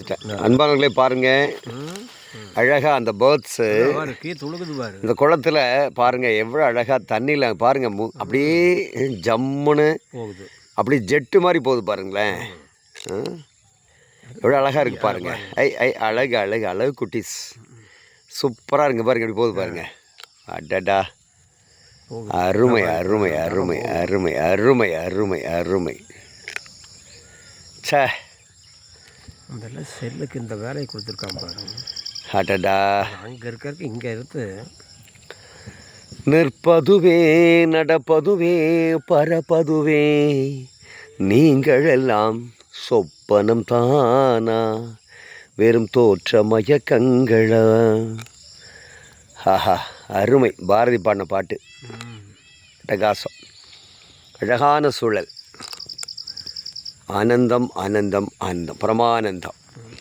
பார்த்துட்டேன். அன்பானவர்களே பாருங்கள், அழகாக அந்த பேர்ட்ஸு இந்த குளத்தில் பாருங்கள் எவ்வளோ அழகாக தண்ணியில் பாருங்கள் அப்படியே ஜம்முன்னு அப்படி ஜெட்டு மாதிரி போகுது பாருங்களேன். எவ்வளோ அழகாக இருக்குது பாருங்கள். அழகு அழகு அழகு குட்டீஸ் சூப்பராக இருக்குங்க பாருங்கள், எப்படி போகுது பாருங்கள். அடடா, அருமை அருமை அருமை அருமை அருமை அருமை அருமை. சே, அதெல்லாம் செல்லுக்கு இந்த வேலையை கொடுத்துருக்கான் பாருங்க. அடடா, அங்கே இருக்கிறதுக்கு இங்கே இருந்து நிற்பதுவே நடப்பதுவே பரப்பதுவே நீங்கள் எல்லாம் சொப்பனம் தானா வெறும் தோற்ற மயக்கங்களா. ஆஹா, அருமை. பாரதி பாடின பாட்டு. பிரகாசம், அழகான சூழல், ஆனந்தம் ஆனந்தம் ஆனந்தம், பரமானந்தம்.